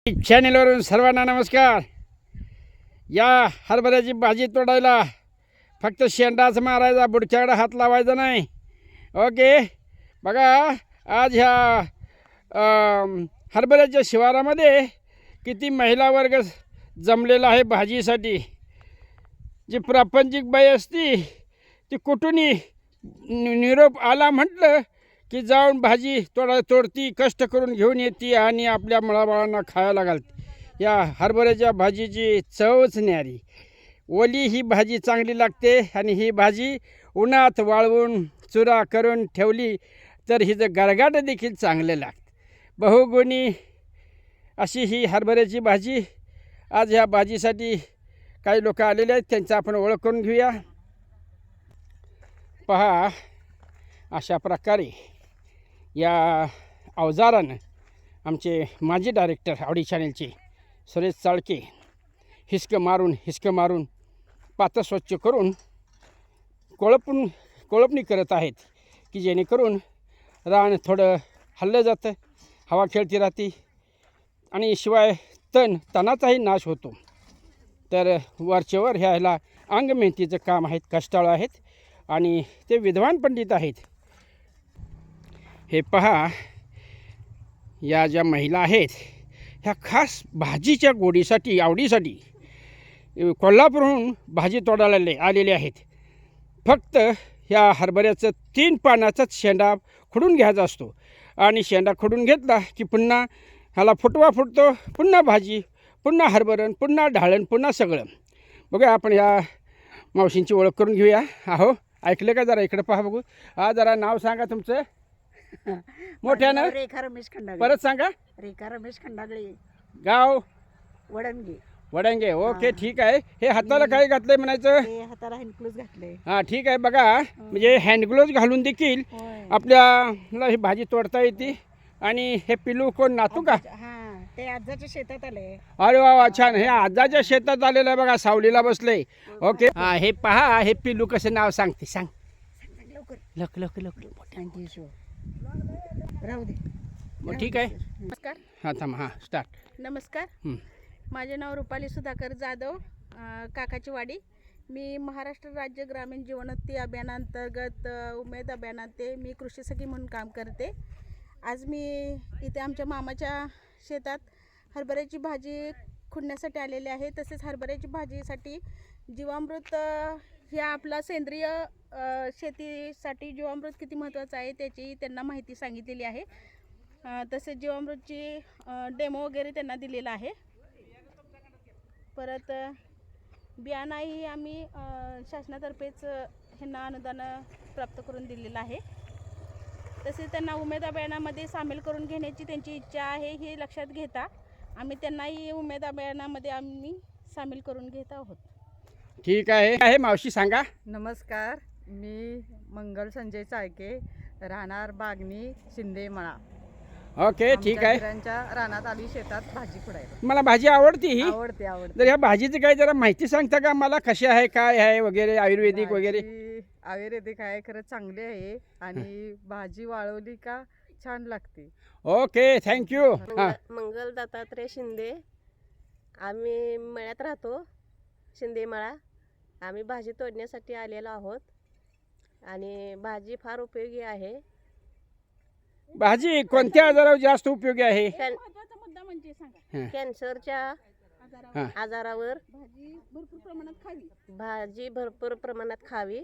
चॅनेलवरून सर्वांना नमस्कार. या हरभऱ्याची भाजी तोडायला फक्त शेंडाच मारायचा, बुडक्याकडे हात लावायचा नाही. ओके, बघा आज ह्या हरभऱ्याच्या शिवारामध्ये किती महिला वर्ग जमलेला आहे भाजीसाठी. जी प्रापंचिक बाई असती ती कुठूनही निरोप आला म्हटलं की जाऊन भाजी तोडती, कष्ट करून घेऊन येते आणि आपल्या मुलाबाळांना खायला घालते. या हरभऱ्याच्या भाजीची चवच न्यारी. ओली ही भाजी चांगली लागते आणि ही भाजी उन्हात वाळवून चुरा करून ठेवली तर हिचं गरगाट देखील चांगलं लागतं. बहुगुणी अशी ही हरभऱ्याची भाजी. आज ह्या भाजीसाठी काही लोक आलेले आहेत, त्यांचा आपण ओळख करून घेऊया. पहा, अशा प्रकारे या अवजारानं आमचे माजी डायरेक्टर आवडी चॅनेलचे सुरेश चाळके हिसकं मारून पातं स्वच्छ करून कोळपणी करत आहेत की जेणेकरून रान हल्लं जातं, हवा खेळती राहते आणि शिवाय तणाचाही नाश होतो. तर वरचेवर ह्याला अंग मेहनतीचं काम आहेत, कष्टाळू आहेत आणि ते विद्वान पंडित आहेत. हे पहा, या ज्या महिला आहेत ह्या खास भाजीच्या गोडीसाठी आवडीसाठी कोल्हापूरहून भाजी तोडायला आलेले आहेत. फक्त ह्या हरभऱ्याचं 3 पानाचाच शेंडा खुडून घ्यायचा असतो आणि शेंडा खुडून घेतला की पुन्हा ह्याला फुटवा फुटतो, पुन्हा भाजी, पुन्हा हरभरण, पुन्हा ढाळण, पुन्हा सगळं. बघा, आपण ह्या मावशींची ओळख करून घेऊया. अहो, ऐकलं का? जरा इकडे पहा बघू. जरा नाव सांगा तुमचं मोठ्यानं. रेखा रमेश खंडागळे. परत सांगा. रेखा रमेश खंडागळे, गाव वडंगे. ओके, ठीक आहे. हे हाताला काय घातलंय म्हणायचं? हे हाताला हँडग्लोव्ज घातले. हां, ठीक आहे. बघा, म्हणजे हँडग्लोव्ज घालून देखील आपल्याला ही भाजी तोडता येते. आणि हे पिलू कोण, नातू का? हां, ते आजाच्या शेतात आले. अरे वा, छान. हे आजाच्या शेतात आलेलं आहे बघा, सावलीला बसले. ओके, हां, हे पहा, हे पिलू कसं नाव सांगते, सांग लवकर. थँक्यू. राहू दे. मग ठीक आहे. नमस्कार. हां, थांब. हां, स्टार्ट. नमस्कार. माझे नाव रुपाली सुधाकर जाधव, काकाची वाडी. मी महाराष्ट्र राज्य ग्रामीण जीवनोन्नती अभियानांतर्गत उमेद अभियानात मी कृषी सखी म्हणून काम करते. आज मी इथे आमच्या मामाच्या शेतात हरभऱ्याची भाजी खुडण्यासाठी आलेले आहे. तसेच हरभऱ्याची भाजीसाठी जीवामृत ह्या आपला सेंद्रिय शेतीसाठी जीवामृत किती महत्त्वाचं आहे त्याची त्यांना माहिती सांगितलेली आहे. तसेच जीवामृतची डेमो वगैरे त्यांना दिलेला आहे. परत बियाणाही आम्ही शासनातर्फेच ह्यांना अनुदान प्राप्त करून दिलेलं आहे. तसेच त्यांना उमेद अभियानामध्ये सामील करून घेण्याची त्यांची इच्छा आहे. हे लक्षात घेता आम्ही त्यांनाही उमेद अभियानामध्ये आम्ही सामील करून घेत आहोत. ठीक आहे. मावशी सांगा. नमस्कार, मी मंगल संजय चाळके, राहणार बागणी, शिंदेमळा. ओके, ठीक आहे. रानात आली शेतात भाजी खुडायला. मला भाजी आवडते ही. आवडते. तर ह्या भाजीची काही जरा माहिती सांगता का मला? कशी आहे, काय आहे वगैरे, आयुर्वेदिक वगैरे? आयुर्वेदिक आहे, खरंच चांगली आहे आणि भाजी वाळवली का छान लागते. Okay, thank you. मंगल दत्तात्रय शिंदे. आम्ही मळ्यात राहतो, शिंदे मळा. आम्ही भाजी तोडण्यासाठी आलेलो आहोत आणि भाजी फार उपयोगी आहे. भाजी कोणत्या आजारावर जास्त उपयोगी आहे? महत्त्वाचा मुद्दा म्हणजे सांगा. कॅन्सरच्या आजारावर भाजी भरपूर प्रमाणात खावी.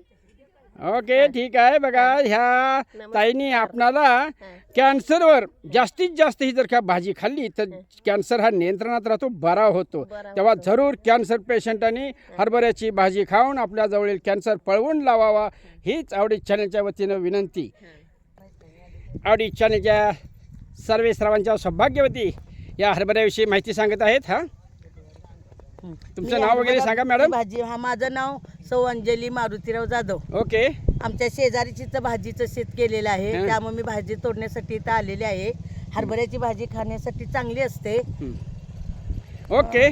ओके, ठीक आहे. बघा, ह्या ताईनी आपणाला कॅन्सरवर जास्तीत जास्त ही जर का भाजी खाल्ली तर कॅन्सर हा नियंत्रणात राहतो, बरा होतो. तेव्हा जरूर कॅन्सर पेशंटांनी हरभऱ्याची भाजी खाऊन आपल्या जवळील कॅन्सर पळवून लावावा, हीच आवडी चॅनलच्या वतीनं विनंती. आवडी चॅनलच्या सर्व श्रावांच्या सौभाग्यवती या हरभऱ्याविषयी माहिती सांगत आहेत. हां, तुमचं नाव वगैरे सांगा मॅडम. भाजी, माझं नाव सौ अंजली मारुतीराव जाधव. ओके. आमच्या शेजारीचीच भाजीचं शेत केलेलं आहे, त्यामुळे मी भाजी तोडण्यासाठी इथं आलेले आहे. हरभऱ्याची भाजी खाण्यासाठी चांगली असते. ओके.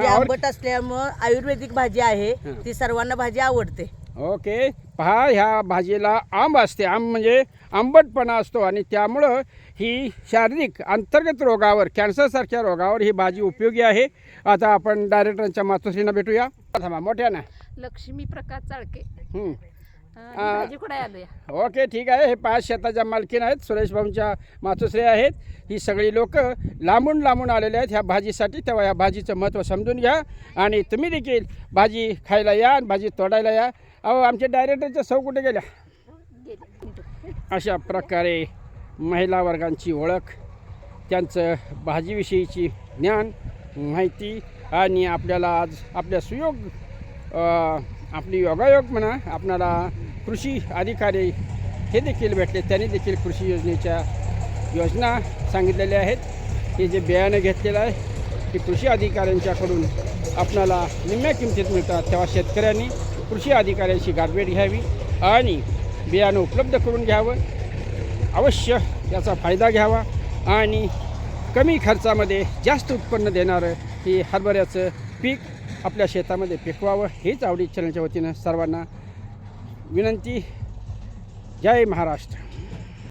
आंबट असल्यामुळं आयुर्वेदिक भाजी आहे, ती सर्वांना भाजी आवडते. ओके, पहा ह्या भाजीला आंब असते, आंब म्हणजे आंबटपणा असतो आणि त्यामुळं ही शारीरिक अंतर्गत रोगावर, कॅन्सरसारख्या रोगावर ही भाजी उपयोगी आहे. आता आपण डायरेक्टरांच्या मातोश्रींना भेटूया. थांबा मोठ्यानं. लक्ष्मी प्रकाश चाळके हं. भाजी कुठे आलोय. ओके ठीक आहे. हे 5 शेताच्या मालकीन आहेत, सुरेश भाऊंच्या मातोश्री आहेत. ही सगळी लोक लांबून लांबून आलेले आहेत ह्या भाजीसाठी. तेव्हा या भाजीचं महत्त्व समजून घ्या आणि तुम्ही देखील भाजी खायला या आणि भाजी तोडायला या. अहो आमच्या डायरेक्टरच्या सौ कुठे गेल्या? अशा प्रकारे महिला वर्गांची ओळख, त्यांचं भाजीविषयीची ज्ञान, माहिती आणि आपल्याला आज आपल्या सुयोग आपली योगायोग म्हणा, आपणाला कृषी अधिकारी हे देखील भेटले. त्यांनी देखील कृषी योजनेच्या योजना सांगितलेल्या आहेत. हे जे बियाणं घेतलेलं आहे ते कृषी अधिकाऱ्यांच्याकडून आपणाला निम्म्या किमतीत मिळतात. तेव्हा शेतकऱ्यांनी कृषी अधिकाऱ्यांशी गाठभेट घ्यावी आणि बियाणं उपलब्ध करून घ्यावं. अवश्य याचा फायदा घ्यावा आणि कमी खर्चामध्ये जास्त उत्पन्न देणारं हे हरभऱ्याचं पीक आपल्या शेतामध्ये पिकवावं हीच आवडी चॅनलच्या वतीनं सर्वांना विनंती. जय महाराष्ट्र.